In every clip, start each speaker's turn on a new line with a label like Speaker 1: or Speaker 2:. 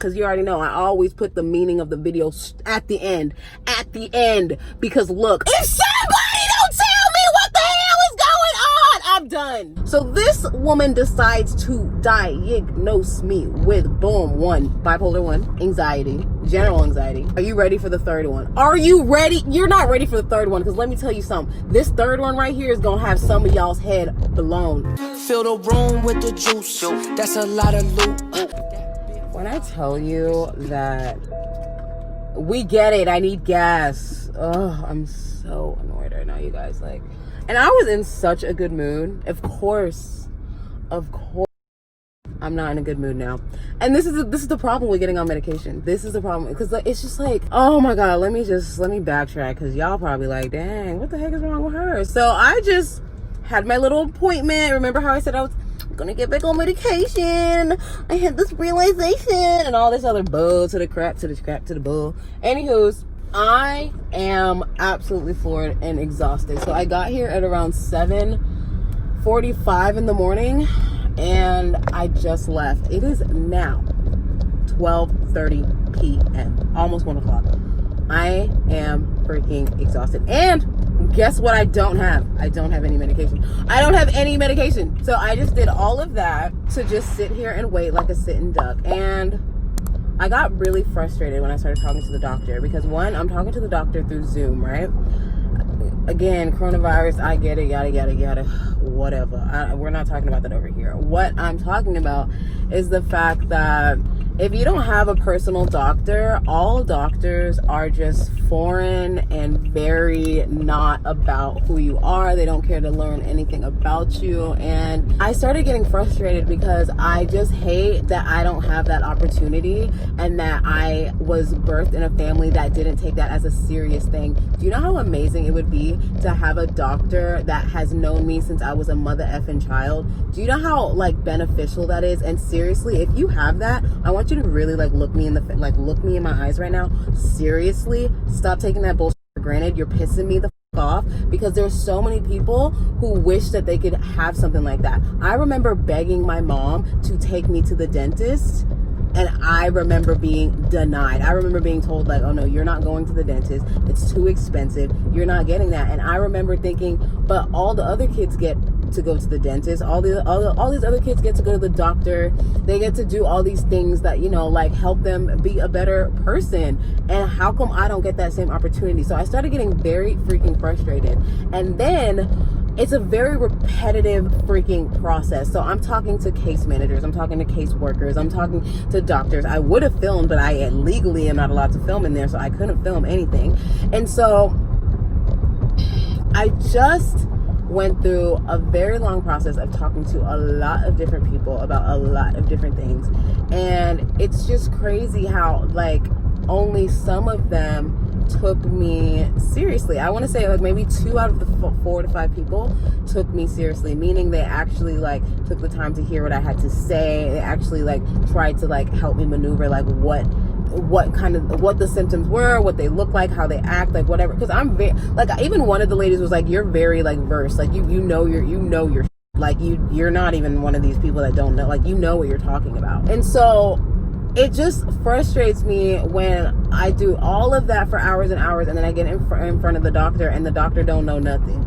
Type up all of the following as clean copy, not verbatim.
Speaker 1: because you already know I always put the meaning of the video at the end. Because look, if somebody don't tell me what the hell is going on, I'm done. So this woman decides to diagnose me with bipolar 1, anxiety, general anxiety. Are you ready for the third one? Are you ready? You're not ready for the third one, because let me tell you something. This third one right here is gonna have some of y'all's head blown.
Speaker 2: Fill the room with the juice. That's a lot of loot.
Speaker 1: When I tell you that we get it, I need gas. Oh, I'm so annoyed right now, you guys. Like, and I was in such a good mood. Of course, I'm not in a good mood now. And this is the problem with getting on medication. This is the problem, because it's just like, oh my God, let me backtrack, because y'all probably like, dang, what the heck is wrong with her? So I just had my little appointment. Remember how I said I was gonna get back on medication? I had this realization and all this other bull to the crap to the bull. Anywho's, I am absolutely floored and exhausted. So I got here at around 7:45 in the morning, and I just left. It is now 12:30 p.m. almost 1 o'clock. I am freaking exhausted. And guess what I don't have? I don't have any medication. So I just did all of that to just sit here and wait like a sitting duck. And I got really frustrated when I started talking to the doctor, because one, I'm talking to the doctor through Zoom, right? Again, coronavirus, I get it, yada, whatever. We're not talking about that over here. What I'm talking about is the fact that if you don't have a personal doctor, all doctors are just foreign and very not about who you are. They don't care to learn anything about you. And I started getting frustrated because I just hate that I don't have that opportunity, and that I was birthed in a family that didn't take that as a serious thing. Do you know how amazing it would be to have a doctor that has known me since I was a mother effing child? Do you know how like beneficial that is? And seriously, if you have that, I want you to really look me in my eyes right now. Seriously, stop taking that bullshit for granted. You're pissing me the off, because there's so many people who wish that they could have something like that. I remember begging my mom to take me to the dentist, and I remember being denied. I remember being told like, oh no, you're not going to the dentist. It's too expensive. You're not getting that. And I remember thinking, but all the other kids get to go to the dentist. All these other kids get to go to the doctor. They get to do all these things that, like help them be a better person. And how come I don't get that same opportunity? So I started getting very freaking frustrated. And then it's a very repetitive freaking process. So I'm talking to case managers, I'm talking to case workers, I'm talking to doctors. I would have filmed, but I legally am not allowed to film in there, so I couldn't film anything. And so I just went through a very long process of talking to a lot of different people about a lot of different things. And it's just crazy how like only some of them took me seriously. I want to say like maybe 2 out of the 4 to 5 people took me seriously, meaning they actually like took the time to hear what I had to say. They actually like tried to like help me maneuver like what the symptoms were, what they look like, how they act, like whatever. Because I'm very like, even one of the ladies was like, you're very like versed, like you know your like you're not even one of these people that don't know, like you know what you're talking about. And so it just frustrates me when I do all of that for hours and hours, and then I get in front of the doctor, and the doctor don't know nothing.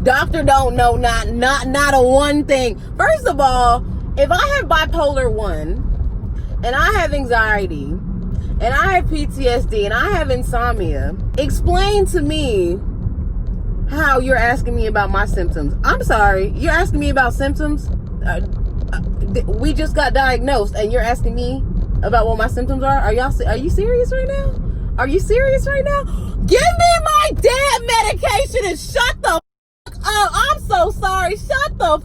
Speaker 1: Doctor don't know not a one thing. First of all, if I have bipolar 1 and I have anxiety and I have PTSD and I have insomnia, explain to me how you're asking me about my symptoms. I'm sorry, you're asking me about symptoms? We just got diagnosed and you're asking me about what my symptoms are? Are you serious right now? Are you serious right now? Give me my damn medication and shut the up. I'm so sorry. Shut the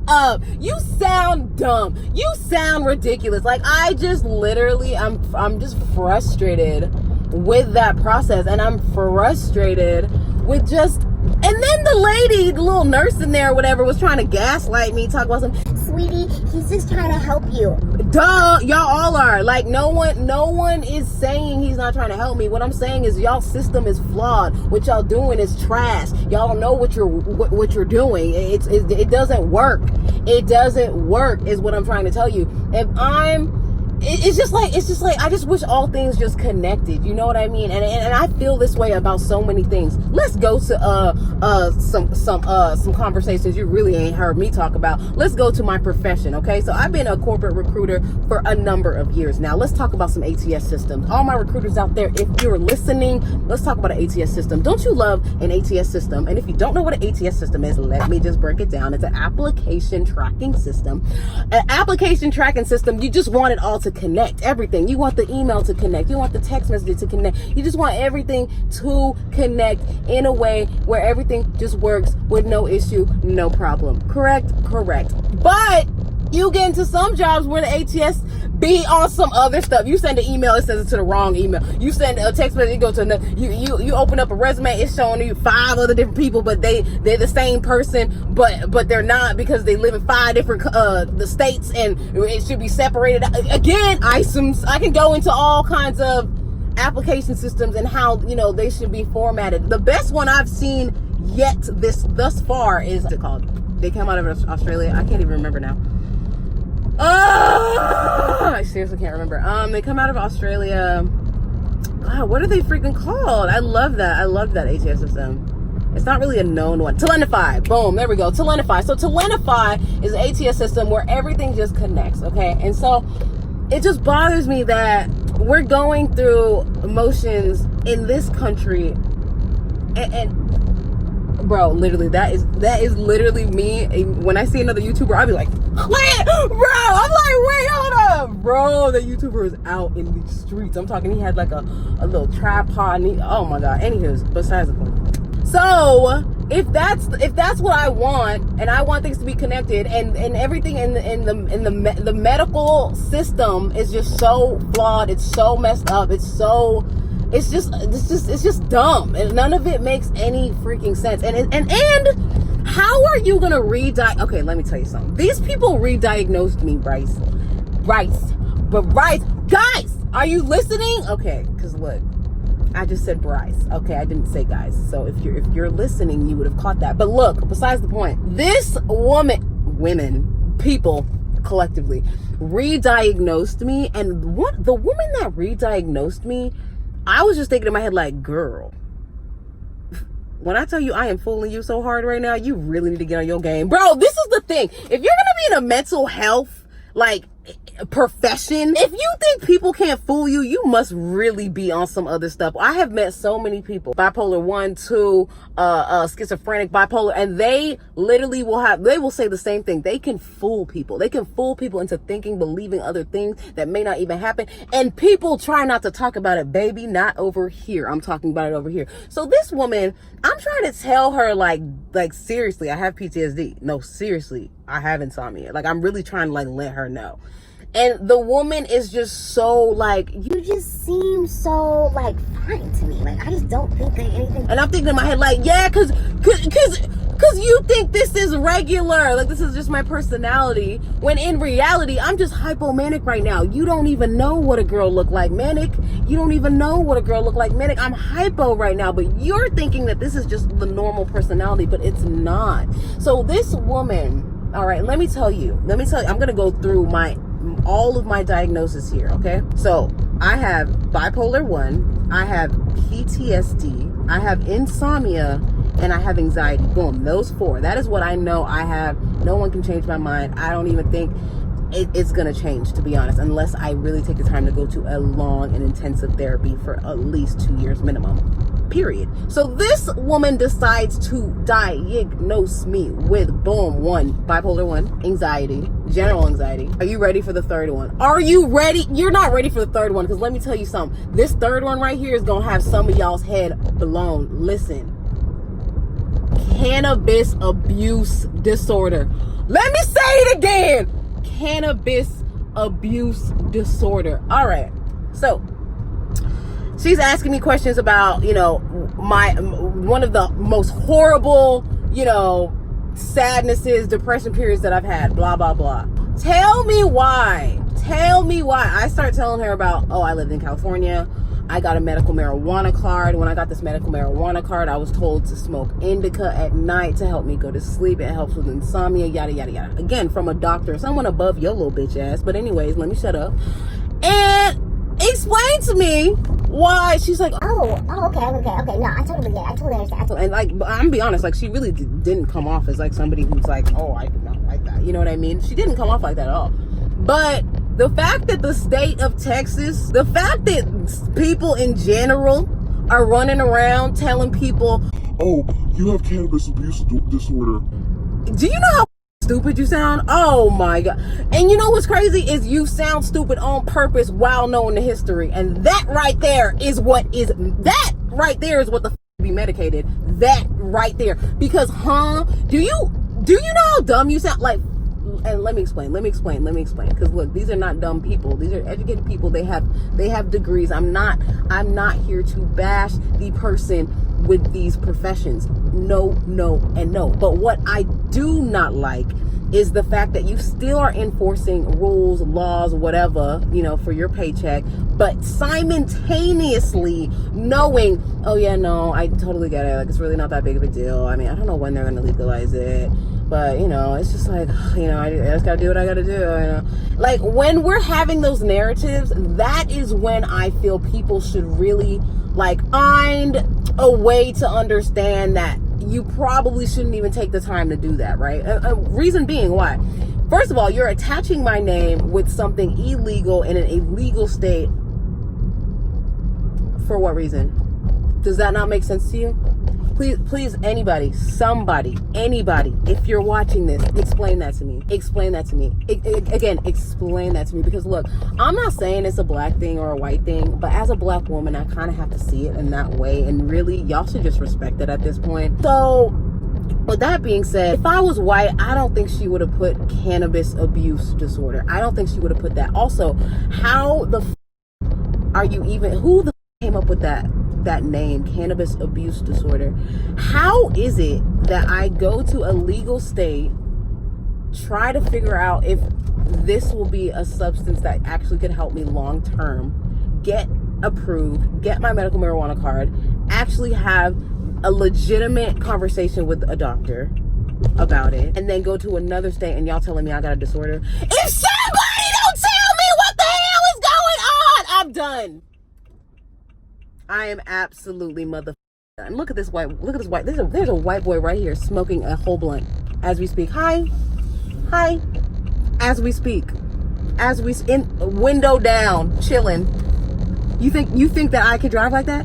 Speaker 1: up. You sound dumb. You sound ridiculous. Like I just literally, I'm just frustrated with that process, and I'm frustrated with just. And then the lady, the little nurse in there or whatever, was trying to gaslight me, talk about some,
Speaker 3: sweetie, he's just trying to help you.
Speaker 1: Duh, y'all all are. Like no one is saying he's not trying to help me. What I'm saying is y'all system is flawed. What y'all doing is trash. Y'all don't know what you're doing. It doesn't work. It doesn't work is what I'm trying to tell you. If I'm it's just like I just wish all things just connected, you know what I mean? And I feel this way about so many things. Let's go to some conversations you really ain't heard me talk about. Let's go to my profession, okay? So I've been a corporate recruiter for a number of years now. Let's talk about some ATS systems. All my recruiters out there, if you're listening, let's talk about an ATS system. Don't you love an ATS system? And if you don't know what an ATS system is, let me just break it down. It's an application tracking system. An application tracking system, you just want it all to connect, everything. You want the email to connect, you want the text message to connect, you just want everything to connect in a way where everything just works with no issue, no problem. Correct. But you get into some jobs where the ATS be on some other stuff. You send an email, it sends it to the wrong email. You send a text message, it goes to another. You open up a resume, it's showing you 5 other different people, but they're the same person, but they're not, because they live in 5 different the states, and it should be separated. Again, I can go into all kinds of application systems and how, you know, they should be formatted. The best one I've seen yet thus far is, what's it called? They come out of Australia. I can't even remember now. I seriously can't remember. They come out of Australia. God, what are they freaking called? I love that ATS system. It's not really a known one. Telenify. Boom, there we go. Telenify. So Telenify is an ATS system where everything just connects, okay? And so it just bothers me that we're going through emotions in this country, and bro, literally, that is literally me. When I see another YouTuber, I'll be like, wait, bro. I'm like, wait, hold up, bro. The YouTuber is out in the streets. I'm talking, he had like a little tripod. And oh my god. Anywho, besides the point. So if that's what I want, and I want things to be connected, and everything in the medical system is just so flawed. It's so messed up. It's just dumb, and none of it makes any freaking sense. And how are you gonna okay, let me tell you something. These people re-diagnosed me, Bryce, guys, are you listening? Okay, because look, I just said Bryce. Okay, I didn't say guys. So if you're listening, you would have caught that. But look, besides the point, this people collectively re-diagnosed me, and the woman that re-diagnosed me, I was just thinking in my head, like, girl, when I tell you I am fooling you so hard right now, you really need to get on your game. Bro, this is the thing. If you're going to be in a mental health, like, profession, if you think people can't fool you, you must really be on some other stuff. I have met so many people, bipolar 1, 2, schizophrenic, bipolar, and they literally will say the same thing. They can fool people. They can fool people into thinking, believing other things that may not even happen. And people try not to talk about it, baby. Not over here. I'm talking about it over here. So this woman, I'm trying to tell her, like seriously, I have PTSD. No, seriously, I have insomnia. Like, I'm really trying to let her know. And the woman is just so like,
Speaker 3: you just seem so like fine to me. Like, I just don't think that anything.
Speaker 1: And I'm thinking in my head, like, yeah, cause you think this is regular, like this is just my personality, when in reality I'm just hypomanic right now. You don't even know what a girl look like manic. You don't even know what a girl look like manic. I'm hypo right now, but you're thinking that this is just the normal personality, but it's not. So this woman, all right, let me tell you, I'm gonna go through all of my diagnosis here, okay? So I have bipolar 1, I have PTSD, I have insomnia, and I have anxiety. Boom, those 4. That is what I know I have. No one can change my mind. I don't even think it's gonna change, to be honest, unless I really take the time to go to a long and intensive therapy for at least 2 years minimum, period. So this woman decides to diagnose me with, boom, 1, bipolar 1, anxiety, general anxiety. Are you ready for the third one? Are you ready? You're not ready for the third one, because let me tell you something. This third one right here is gonna have some of y'all's head blown. Listen. Cannabis abuse disorder. Let me say it again. Cannabis abuse disorder. All right. So she's asking me questions about, you know, one of the most horrible, you know, sadnesses, depression periods that I've had, blah, blah, blah. Tell me why. I start telling her about, oh, I lived in California. I got a medical marijuana card. When I got this medical marijuana card, I was told to smoke indica at night to help me go to sleep. It helps with insomnia, yada, yada, yada. Again, from a doctor, someone above your little bitch ass. But anyways, let me shut up. And explain to me why. She's like,
Speaker 3: okay. No, I totally get it. I totally understand.
Speaker 1: and like, I'm gonna be honest, like, she really didn't come off as like somebody who's like, oh, I do not like that. You know what I mean? She didn't come off like that at all. But the fact that the state of Texas, the fact that people in general are running around telling people,
Speaker 4: oh, you have cannabis abuse disorder.
Speaker 1: do you know how stupid you sound? Oh my God. And you know what's crazy is you sound stupid on purpose while knowing the history. And that right there is what the be medicated. That right there. Because, do you know how dumb you sound? Like, and let me explain. Because look, these are not dumb people. These are educated people. They have degrees. I'm not here to bash the person with these professions. No, and no. But what I do not like is the fact that you still are enforcing rules, laws, whatever, you know, for your paycheck, but simultaneously knowing, oh yeah, no, I totally get it. Like, it's really not that big of a deal. I mean, I don't know when they're going to legalize it, but you know, it's just like, you know, I just got to do what I got to do. You know? Like, when we're having those narratives, that is when I feel people should really like find a way to understand that you probably shouldn't even take the time to do that, right? Reason being why. First of all, you're attaching my name with something illegal in an illegal state. For what reason? Does that not make sense to you? Please, anybody, somebody, anybody, if you're watching this, explain that to me. Explain that to me. Again, explain that to me. Because look, I'm not saying it's a black thing or a white thing, but as a black woman, I kind of have to see it in that way. And really, y'all should just respect it at this point. So, with that being said, if I was white, I don't think she would have put cannabis abuse disorder. I don't think she would have put that. Also, how the are you even, who the came up with that name, cannabis abuse disorder? How is it that I go to a legal state, try to figure out if this will be a substance that actually could help me long term, get approved, get my medical marijuana card, actually have a legitimate conversation with a doctor about it, and then go to another state and y'all telling me I got a disorder? If somebody don't tell me what the hell is going on, I'm done. I am absolutely mother. And look at this white. There's a white boy right here smoking a whole blunt as we speak. Hi. As we speak, in window down, chilling. You think that I could drive like that?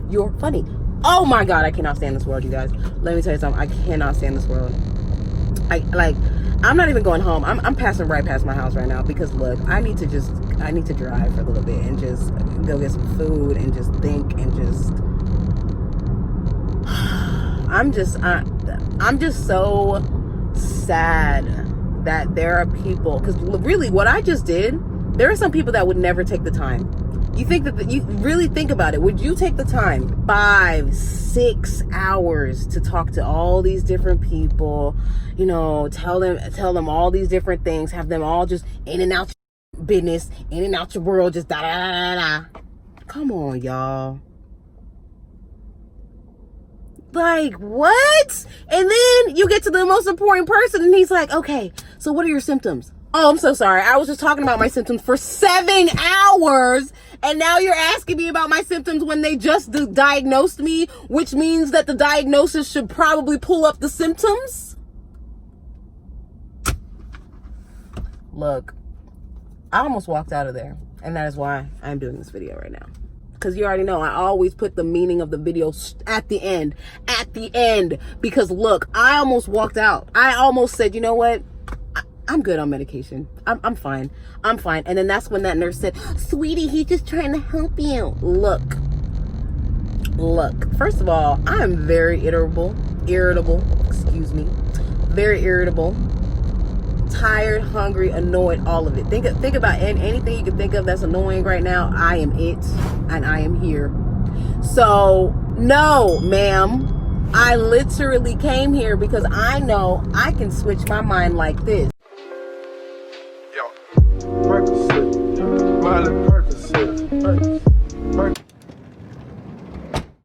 Speaker 1: You're funny. Oh my God, I cannot stand this world, you guys. Let me tell you something. I cannot stand this world. I'm not even going home. I'm passing right past my house right now because look, I need to drive for a little bit and just go get some food and just think and just I'm just so sad that there are people, because really what I just did, there are some people that would never take the time. You think that you really think about it. Would you take the time 5-6 hours to talk to all these different people, you know, tell them all these different things, have them all just in and out your business, in and out your world, just da da da da. Come on, y'all. Like, what? And then you get to the most important person and he's like, okay, so what are your symptoms? Oh, I'm so sorry. I was just talking about my symptoms for 7 hours. And now you're asking me about my symptoms when they just diagnosed me, which means that the diagnosis should probably pull up the symptoms. Look, I almost walked out of there. And that is why I'm doing this video right now. Because you already know I always put the meaning of the video at the end. Because look, I almost walked out. I almost said, you know what? I'm good on medication. I'm fine. And then that's when that nurse said, sweetie, he's just trying to help you. Look. First of all, I'm very irritable, very irritable, tired, hungry, annoyed, all of it. Think about anything you can think of that's annoying right now. I am it, and I am here. So, no, ma'am. I literally came here because I know I can switch my mind like this.